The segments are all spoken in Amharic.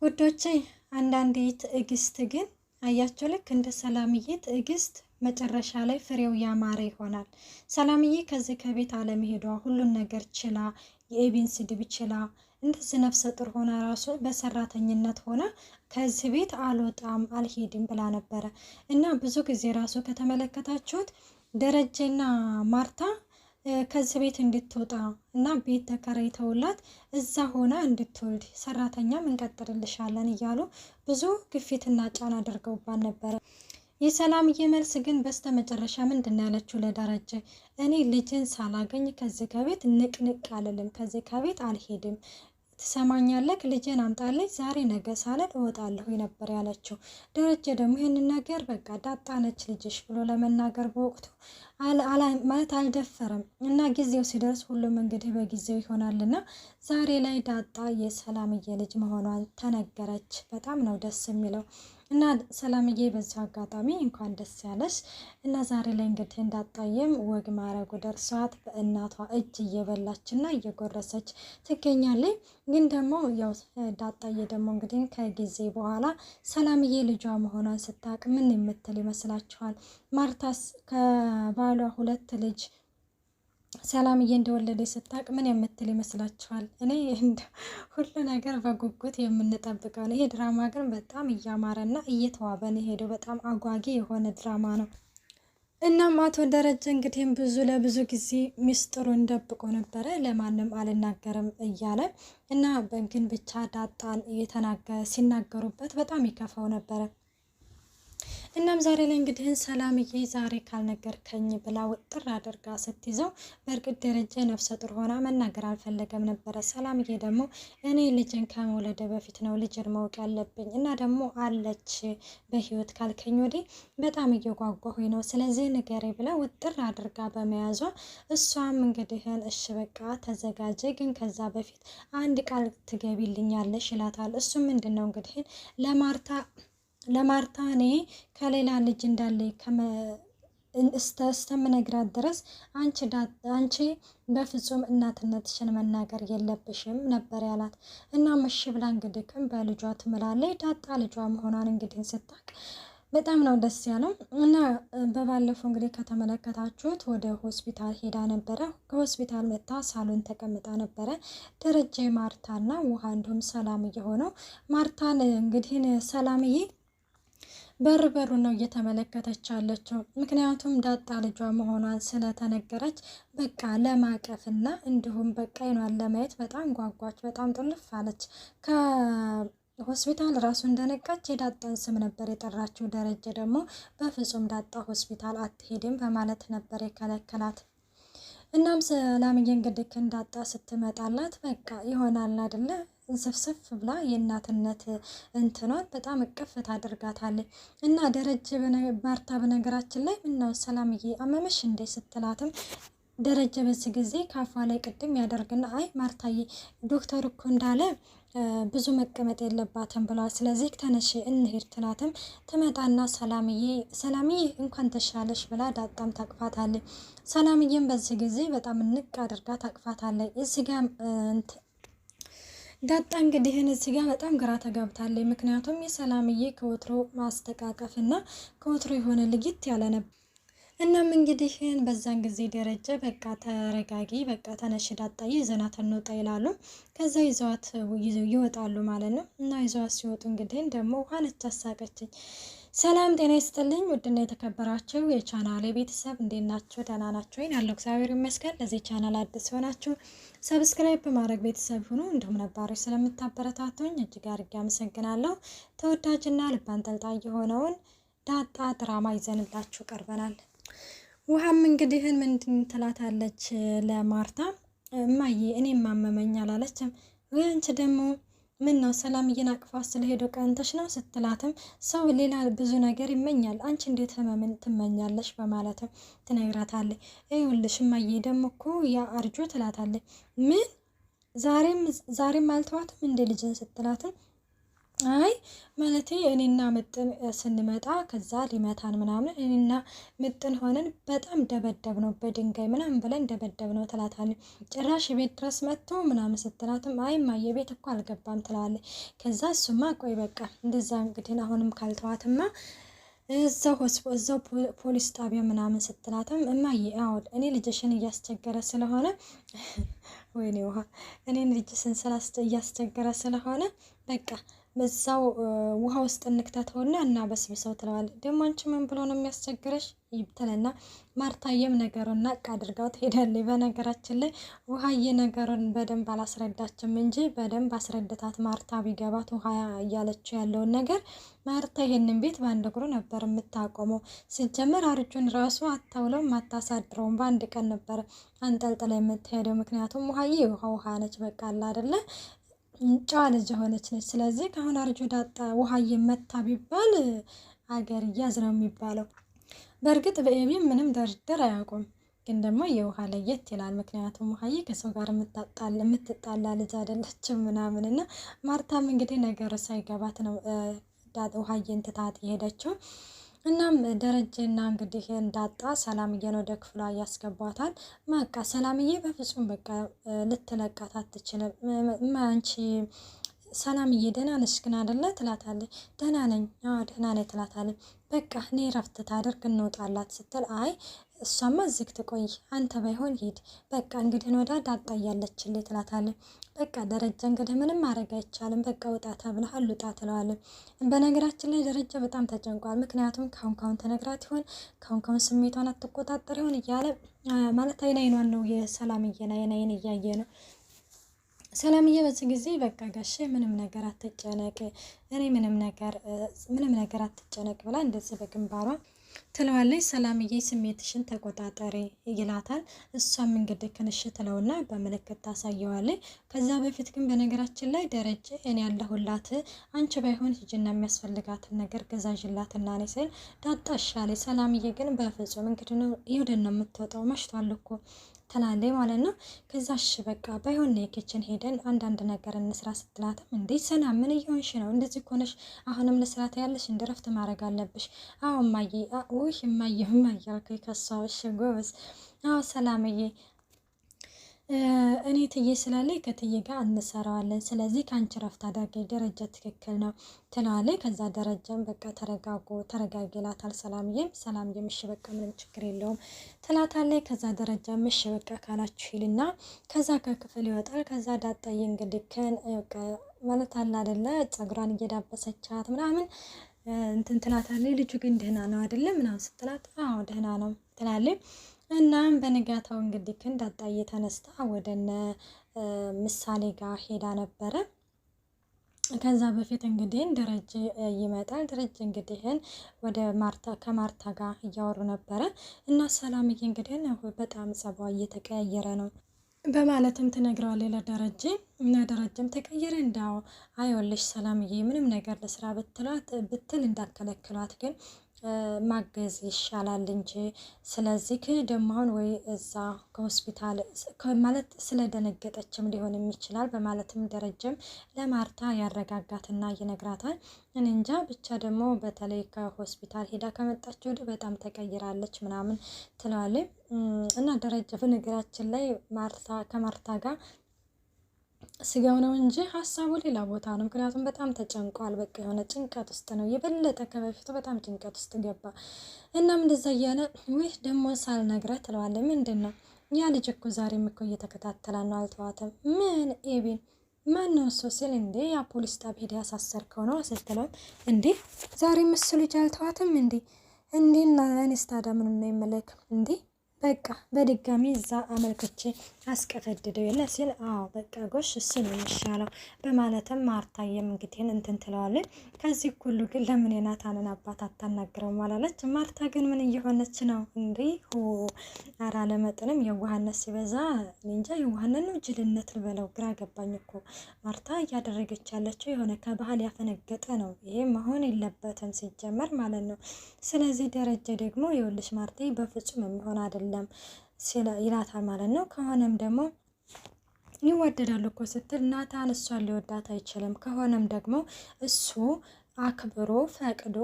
ውዶቼ አንዳንዴ ትዕግስት ግን አያቸው ልክ እንደ ሰላምዬ ትዕግስት መጨረሻ ላይ ፍሬው ያማረ ይሆናል። ሰላምዬ ከዚህ ከቤት አለመሄዷ ሁሉን ነገር ችላ የኤቢን ስድብ ችላ እንደዚህ ነፍሰ ጡር ሆና ራሱ በሰራተኝነት ሆና ከዚህ ቤት አልወጣም አልሄድም ብላ ነበረ እና ብዙ ጊዜ ራሱ ከተመለከታችሁት ደረጀና ማርታ ከዚህ ቤት እንድትወጣ እና ቤት ተከራይተውላት እዛ ሆና እንድትወልድ ሰራተኛም እንቀጥርልሻለን እያሉ ብዙ ግፊትና ጫና አድርገውባት ነበረ። የሰላምዬ መልስ ግን በስተመጨረሻ ምንድን ነው ያለችው ለደረጀ? እኔ ልጅን ሳላገኝ ከዚህ ከቤት ንቅንቅ አልልም፣ ከዚህ ከቤት አልሄድም፣ ትሰማኛለህ? ልጄን አምጣልኝ፣ ዛሬ ነገ ሳልል እወጣለሁ ነበር ያለችው። ደረጀ ደግሞ ይህንን ነገር በቃ ዳጣ ነች ልጅሽ ብሎ ለመናገር በወቅቱ ማለት አልደፈረም እና ጊዜው ሲደርስ ሁሉም እንግዲህ በጊዜው ይሆናልና ዛሬ ላይ ዳጣ የሰላምዬ ልጅ መሆኗን ተነገረች። በጣም ነው ደስ የሚለው እና ሰላምዬ በዚህ አጋጣሚ እንኳን ደስ ያለሽ እና ዛሬ ላይ እንግዲህ እንዳጣየም ወግ ማረጉ ደርሷት በእናቷ እጅ እየበላችና እየጎረሰች ትገኛለች። ግን ደግሞ ያው ዳጣዬ ደግሞ እንግዲህ ከጊዜ በኋላ ሰላምዬ ልጇ መሆኗን ስታቅ ምን የምትል ይመስላችኋል? ማርታስ ከባሏ 2 ልጅ ሰላምዬ እንደወለደች ስታቅ ምን የምትል ይመስላችኋል? እኔ ሁሉ ነገር በጉጉት የምንጠብቀው ነው። ይሄ ድራማ ግን በጣም እያማረና እየተዋበ ነው የሄደው። በጣም አጓጊ የሆነ ድራማ ነው። እናም አቶ ደረጀ እንግዲህ ለብዙ ጊዜ ሚስጥሩን ደብቆ ነበረ፣ ለማንም አልናገርም እያለ እና ግን ብቻ ዳጣን ሲናገሩበት በጣም ይከፋው ነበረ። እናም ዛሬ ላይ እንግዲህ ሰላምዬ ዛሬ ካልነገርከኝ ብላ ውጥር አድርጋ ስትይዘው፣ በእርግጥ ደረጀ ነፍሰ ጡር ሆና መናገር አልፈለገም ነበረ። ሰላምዬ ደግሞ እኔ ልጅን ከመውለደ በፊት ነው ልጅን ማወቅ ያለብኝ እና ደግሞ አለች በህይወት ካልከኝ ወዲህ በጣም እየጓጓሁኝ ነው፣ ስለዚህ ንገሬ ብላ ውጥር አድርጋ በመያዟ እሷም እንግዲህን እሺ በቃ ተዘጋጀ፣ ግን ከዛ በፊት አንድ ቃል ትገቢልኛለሽ ይላታል። እሱም ምንድን ነው እንግዲህ ለማርታ እኔ ከሌላ ልጅ እንዳለ እስተምነግራት ድረስ አንቺ በፍጹም እናትነትሽን መናገር የለብሽም ነበር ያላት። እና እሺ ብላ እንግዲህ በልጇ ትምላለች። ዳጣ ልጇ መሆኗን እንግዲህ ስታቅ በጣም ነው ደስ ያለው። እና በባለፈው እንግዲህ ከተመለከታችሁት ወደ ሆስፒታል ሄዳ ነበረ። ከሆስፒታል መጣ ሳሎን ተቀምጣ ነበረ። ደረጀ ማርታና ውሃ እንዲሁም ሰላምዬ ሆነው ማርታን እንግዲህ ሰላምዬ በሩ ነው እየተመለከተች ያለችው። ምክንያቱም ዳጣ ልጇ መሆኗን ስለተነገረች በቃ ለማቀፍና እንዲሁም በቃ አይኗን ለማየት በጣም ጓጓች። በጣም ጥልፍ አለች። ከሆስፒታል ራሱ እንደነቃች የዳጣን ስም ነበር የጠራችው። ደረጀ ደግሞ በፍጹም ዳጣ ሆስፒታል አትሄድም በማለት ነበር የከለከላት። እናም ሰላምዬ እንግዲህ እንዳጣ ስትመጣላት በቃ ይሆናል አይደለ እንስፍስፍ ብላ የእናትነት እንትኗን በጣም እቅፍ ታደርጋታለች። እና ደረጀ ማርታ በነገራችን ላይ ምነው ሰላምዬ አመመሽ እንዴ ስትላትም ደረጀ በዚህ ጊዜ ካፏ ላይ ቅድም ያደርግና አይ ማርታዬ ዶክተር እኮ እንዳለ ብዙ መቀመጥ የለባትም ብሏል፣ ስለዚህ ተነሽ እንሄድ ትላትም ትመጣና ሰላምዬ እንኳን ተሻለሽ ብላ ዳጣም ታቅፋታለች። ሰላምዬም በዚህ ጊዜ በጣም ንቅ አድርጋ ታቅፋታለች። እዚህ ጋር ዳጣ እንግዲህ እዚህ ጋር በጣም ግራ ተጋብታለች። ምክንያቱም የሰላምዬ ከወትሮ ማስተቃቀፍና ከወትሮ የሆነ ልጊት ያለ ነበር። እናም እንግዲህ በዛን ጊዜ ደረጀ በቃ ተረጋጊ፣ በቃ ተነሽ ዳጣዬ ይዘናት እንውጣ ይላሉ። ከዛ ይዘዋት ይወጣሉ ማለት ነው። እና ይዘዋት ሲወጡ እንግዲህ ደግሞ ውሃነች አሳቀችኝ። ሰላም ጤና ይስጥልኝ ውድና የተከበራችሁ የቻናሌ ቤተሰብ እንዴት ናችሁ? ደህና ናችሁ ወይ? ያለው እግዚአብሔር ይመስገን። ለዚህ ቻናል አዲስ ሆናችሁ ሰብስክራይብ በማድረግ ቤተሰብ ሁኑ። እንዲሁም ነባሮች ስለምታበረታቱኝ እጅግ አድርጌ አመሰግናለሁ። ተወዳጅና ልብ አንጠልጣይ የሆነውን ዳጣ ድራማ ይዘንላችሁ ቀርበናል። ውሃም እንግዲህን ምንድን ትላታለች ለማርታ፣ እማዬ እኔም ማመመኝ አላለችም ወይ? አንቺ ደግሞ ምን ነው ሰላምዬን አቅፋ ስለሄደው ቀንተሽ ነው ስትላትም፣ ሰው ሌላ ብዙ ነገር ይመኛል፣ አንቺ እንዴት ህመምን ትመኛለሽ? በማለትም ትነግራታለች። ይኸውልሽ እማዬ ደግሞ እኮ ያ አርጆ ትላታለች። ምን ዛሬም አልተዋትም እንደ ልጅን ስትላትም አይ ማለቴ እኔና ምጥን ስንመጣ ከዛ ሊመታን ምናምን እኔና ምጥን ሆነን በጣም ደበደብ ነው በድንጋይ ምናምን ብለን ደበደብ ነው ትላታለች። ጭራሽ ቤት ድረስ መጥቶ ምናምን ስትላትም አይ እማዬ ቤት እኮ አልገባም ትላለች። ከዛ እሱማ ቆይ በቃ እንደዛ እንግዲህ አሁንም ካልተዋትማ እዛው ፖሊስ ጣቢያ ምናምን ስትላትም እማዬ አዎ እኔ ልጅሽን እያስቸገረ ስለሆነ ወይኔ ውሃ እኔን ልጅሽን እያስቸገረ ስለሆነ በቃ በዛው ውሃ ውስጥ እንክተተውና እና በስብሰው ትለዋለች። ደግሞ አንቺ ምን ብሎ ነው የሚያስቸግረሽ ይብትልና ማርታየም ነገሩን ናቅ አድርጋው ትሄዳለች። በነገራችን ላይ ውሃዬ ነገሩን በደንብ አላስረዳችም እንጂ በደንብ አስረድታት ማርታ ቢገባት ውሃ እያለችው ያለውን ነገር ማርታ ይሄንን ቤት በአንድ እግሩ ነበር የምታቆመው። ሲጀመር አርጁን ራሱ አታውለውም አታሳድረውም። በአንድ ቀን ነበር አንጠልጥላ የምትሄደው። ምክንያቱም ውሃዬ ውሃ ነች በቃ አለ አይደለ ጨዋ ልጅ የሆነች ነች። ስለዚህ ከአሁን አርጆ ዳጣ ውሃዬ መታ ቢባል አገር እያዝ ነው የሚባለው። በእርግጥ በኤቢም ምንም ድርድር አያውቁም፣ ግን ደግሞ የውሃ ለየት ይላል። ምክንያቱም ውሃዬ ከሰው ጋር የምትጣላ ልጅ አይደለችም ምናምን እና ማርታም እንግዲህ ነገሩ ሳይገባት ነው ውሃዬን ትታት የሄደችው። እናም ደረጀና እንግዲህ እንዳጣ ሰላምዬን ወደ ክፍሏ ያስገቧታል። በቃ ሰላምዬ በፍጹም በቃ ልትለቃት አትችልም። አንቺ ሰላምዬ ደህና ነሽ ግን አይደለ ትላታለች። ደህና ነኝ ደህና ነኝ ትላታለች። በቃ እኔ ረፍት ታደርግ እንውጣላት ስትል አይ እሷማ እዚህ ትቆይ አንተ ባይሆን ሂድ በቃ እንግዲህ ወዳ ዳጣ እያለችልኝ ትላታለች። በቃ ደረጃ እንግዲህ ምንም ማድረግ አይቻልም በቃ ውጣ ተብለሃል ውጣ ትለዋለች። በነገራችን ላይ ደረጃ በጣም ተጨንቋል። ምክንያቱም ካሁን ተነግራት ይሆን ካሁን ስሜቷን አትቆጣጠር ይሆን እያለ ማለት አይናይኗን ነው የሰላምዬን አይናይን እያየ ነው። ሰላምዬ በዚህ ጊዜ በቃ ጋሼ ምንም ነገር አትጨነቅ እኔ ምንም ነገር አትጨነቅ ብላ እንደዚህ በግንባሯ ትለዋለች። ሰላምዬ ስሜትሽን ተቆጣጠሪ ይላታል። እሷም እንግዲህ ክንሽ ትለውና በምልክት ታሳየዋለች። ከዛ በፊት ግን በነገራችን ላይ ደረጀ እኔ ያለሁላት አንቺ ባይሆን ሂጂና የሚያስፈልጋትን ነገር ገዛዥላትና እኔ ስል ዳጣ ሻለች። ሰላምዬ ግን በፍጹም እንግዲህ ነው ይሁድን ነው የምትወጣው መሽቷል እኮ ትላለች ማለት ነው። ከዛ እሺ በቃ ባይሆን የኪችን ሄደን አንዳንድ ነገር እንስራ ስትላትም እንዴ ሰላም ምን እየሆንሽ ነው እንደዚህ ኮነሽ አሁንም ለስራት ያለሽ እንደ ረፍት ማድረግ አለብሽ። አዎ እማዬ ውይ እማዬ አልኩኝ ከሷው እሺ ጎበዝ አዎ ሰላምዬ እኔ ትዬ ስላለኝ ከትዬ ጋር እንሰራዋለን ስለዚህ ከአንቺ ረፍት አድርጊ ደረጃ ትክክል ነው ትላለች። ከዛ ደረጃም በቃ ተረጋጊ ይላታል። ሰላምዬም እሺ በቃ ምንም ችግር የለውም ትላታለች። ከዛ ደረጃም እሺ በቃ ካላችሁ ይልና ከዛ ከክፍል ይወጣል። ከዛ ዳጣዬ እንግዲህ ማለት አለ አይደለ ፀጉሯን እየዳበሰቻት ምናምን እንትን ትላታለች። ልጁ ግን ደህና ነው አይደለ ምናምን ስትላት አዎ ደህና ነው ትላለች። እናም በንጋታው እንግዲህ ዳጣዬ ተነስታ ወደነ ምሳሌ ጋር ሄዳ ነበረ። ከዛ በፊት እንግዲህ ደረጀ ይመጣል። ደረጀ እንግዲህ ወደ ከማርታ ጋር እያወሩ ነበረ እና ሰላምዬ እንግዲህ በጣም ጸባዋ እየተቀያየረ ነው በማለትም ትነግረዋለች ለደረጀ እና ደረጀም ተቀየረ እንዳው አይወልሽ ሰላምዬ ምንም ነገር ለስራ ብትል እንዳከለክሏት ግን ማገዝ ይሻላል እንጂ ስለዚህ ደግሞ አሁን ወይ እዛ ከሆስፒታል ማለት ስለደነገጠችም ሊሆን ይችላል በማለትም ደረጀም ለማርታ ያረጋጋትና ይነግራታል። እኔ እንጃ ብቻ ደግሞ በተለይ ከሆስፒታል ሄዳ ከመጣች ወዲህ በጣም ተቀይራለች ምናምን ትለዋለች። እና ደረጀ በነገራችን ላይ ከማርታ ጋር ስጋው ነው እንጂ ሀሳቡ ሌላ ቦታ ነው። ምክንያቱም በጣም ተጨንቋል። በቃ የሆነ ጭንቀት ውስጥ ነው የበለጠ ከበፊቱ በጣም ጭንቀት ውስጥ ገባ። እናም እንደዛ እያለ ወይ ደግሞ ሳልነግረህ ትለዋለች። ምንድን ነው ያ ልጅ እኮ ዛሬም እኮ እየተከታተላ ነው አልተዋትም። ምን ኤቢን ማን ነው እሱ ሲል እንዴ ያ ፖሊስ ጣቢያ ሄዳ ያሳሰርከው ነው ስትለው እንዴ ዛሬ ምስሉ ልጅ አልተዋትም እንዴ እንዴና እኔስ ታዲያ ምን ነው የምልክ እንዴ በቃ በድጋሚ እዛ አመልክቼ አስቀፈድደው የለ ሲል አዎ በቃ ጎሽ እሱ ነው የሚሻለው በማለትም ማርታየም እንግዲህ እንትን ትለዋለች። ከዚህ ሁሉ ግን ለምን የናታንን አባት አታናግረውም አላለች። ማርታ ግን ምን እየሆነች ነው እንዴ ኧረ ለመጠንም የዋህነት ሲበዛ እንጃ የዋህነት ነው ጅልነት ልበለው ግራ ገባኝ እኮ ማርታ እያደረገች ያለችው የሆነ ከባህል ያፈነገጠ ነው። ይሄ መሆን የለበትም ሲጀመር ማለት ነው። ስለዚህ ደረጀ ደግሞ የውልሽ ማርታ በፍጹም የሚሆን አይደለም ይላታል ማለት ነው። ከሆነም ደግሞ ይወደዳሉ እኮ ስትል ናታን እሷን ሊወዳት አይችልም። ከሆነም ደግሞ እሱ አክብሮ ፈቅዶ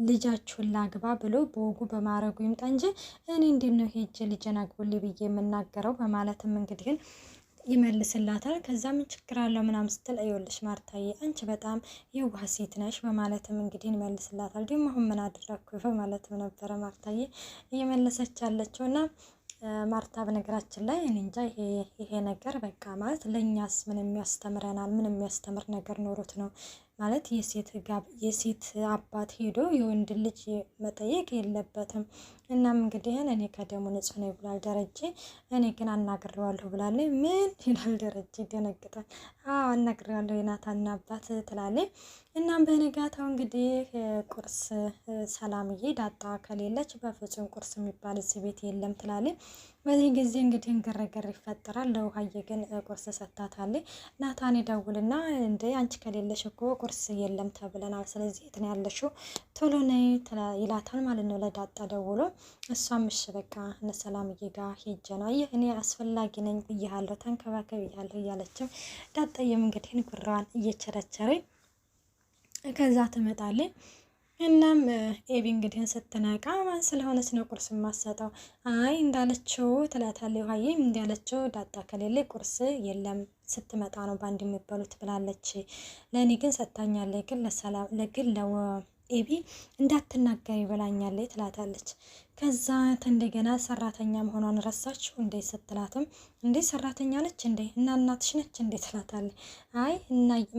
ልጃችሁን ላግባ ብሎ በወጉ በማረጉ ይምጣ እንጂ እኔ እንዴት ነው ሄጄ ልጄን አግቡልኝ ብዬ የምናገረው በማለትም እንግዲህ ይመልስላታል። ከዛ ምን ችግር አለው ምናምን ስትል ይኸውልሽ ማርታዬ አንቺ በጣም የዋህ ሴት ነሽ በማለትም እንግዲህ ይመልስላታል። ደግሞ አሁን ምን አደረግኩ በማለትም ነበረ ማርታዬ እየመለሰች ያለችውና ማርታ በነገራችን ላይ እኔ እንጃ ይሄ ነገር በቃ ማለት ለእኛስ ምን የሚያስተምረናል? ምን የሚያስተምር ነገር ኖሮት ነው ማለት የሴት አባት ሄዶ የወንድ ልጅ መጠየቅ የለበትም። እናም እንግዲህ እኔ ከደሙ ንጹህ ነው ብሏል ደረጀ። እኔ ግን አናግሬዋለሁ ብላለች። ምን ይላል ደረጀ ይደነግጣል። አዎ አናግሬዋለሁ የናታን አባት ትላለች። እናም በነጋታው እንግዲህ ቁርስ ሰላምዬ ዳጣ ከሌለች በፍጹም ቁርስ የሚባል እዚህ ቤት የለም ትላለች። በዚህ ጊዜ እንግዲህ ግርግር ይፈጠራል። ለውሃዬ ግን ቁርስ ሰታታለች። ናታን ይደውልና እንደ አንቺ ከሌለሽ እኮ ቁርስ የለም ተብለናል፣ ስለዚህ የት ነው ያለሽው? ቶሎ ነይ ይላታል ማለት ነው ለዳጣ ደውሎ። እሷም እሺ በቃ እነ ሰላምዬ ጋር ሄጄ ነው እኔ አስፈላጊ ነኝ ብያለሁ፣ ተንከባከብ ብያለሁ እያለችው ዳጣዬም እንግዲህ ጉራዋን እየቸረቸረኝ ከዛ ትመጣለች። እናም ኤቢ እንግዲህ ስትነቃ ማን ስለሆነች ነው ቁርስ የማሰጠው? አይ እንዳለችው ትላታለች። ውሃዬ እንዳለችው ዳጣ ከሌለ ቁርስ የለም ስትመጣ ነው ባንድ የሚበሉት ብላለች። ለእኔ ግን ሰጥታኛለች፣ ግን ኤቢ እንዳትናገሪ ብላኛለች ትላታለች። ከዛ እንደገና ሰራተኛ መሆኗን ረሳችሁ እንዴ ስትላትም እንዴ ሰራተኛ ነች እንዴ እና እናትሽ ነች እንዴ ትላታለች። አይ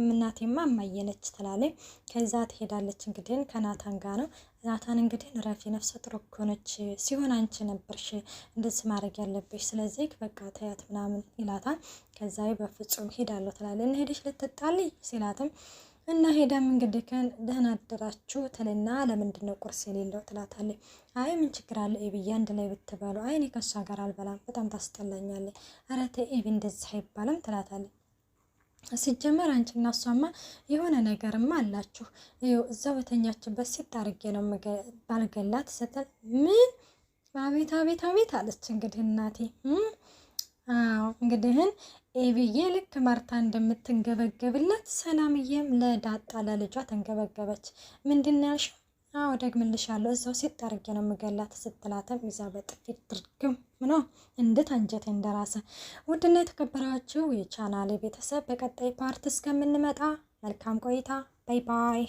እናቴማ እማዬ ነች ትላለች። ከዛ ትሄዳለች እንግዲህ ከናታን ጋር ነው። ናታን እንግዲህ ረፊ ነፍሰ ጥሩ እኮ ነች ሲሆን አንቺ ነበርሽ እንደዚህ ማድረግ ያለብሽ፣ ስለዚህ በቃ ተያት ምናምን ይላታል። ከዛ በፍጹም ሄዳለሁ ትላለች። እና ሄደሽ ልትጣልይ ሲላትም እና ሄዳም እንግዲህ ደህና አደራችሁ ትልና ለምንድን ነው ቁርስ የሌለው ትላታለች። አይ ምን ችግር አለ ኤቢዬ አንድ ላይ ብትበሉ። አይ እኔ ከሷ ጋር አልበላም በጣም ታስጠላኛለች። ኧረ ተይ ኤቢ እንደዚህ አይባልም ትላታለች። ሲጀመር አንቺ እና እሷማ የሆነ ነገርማ አላችሁ። ይኸው እዛው በተኛችበት ሴት አድርጌ ነው ባልገላት ስትል ምን አቤት አቤት አቤት አለች እንግዲህ እናቴ። አዎ እንግዲህን ኤቢዬ ልክ ማርታ እንደምትንገበገብላት ሰላምዬም ለዳጣ ለልጇ ተንገበገበች። ምንድን ያልሽው? አዎ ደግምልሻለሁ እዛው ሴት አድርጌ ነው የምገላት ስትላትም ይዛ በጥፊት ድርግም ምኖ እንድት አንጀቴ እንደራሰ። ውድና የተከበራችሁ የቻናሌ ቤተሰብ በቀጣይ ፓርት እስከምንመጣ መልካም ቆይታ። ባይ ባይ።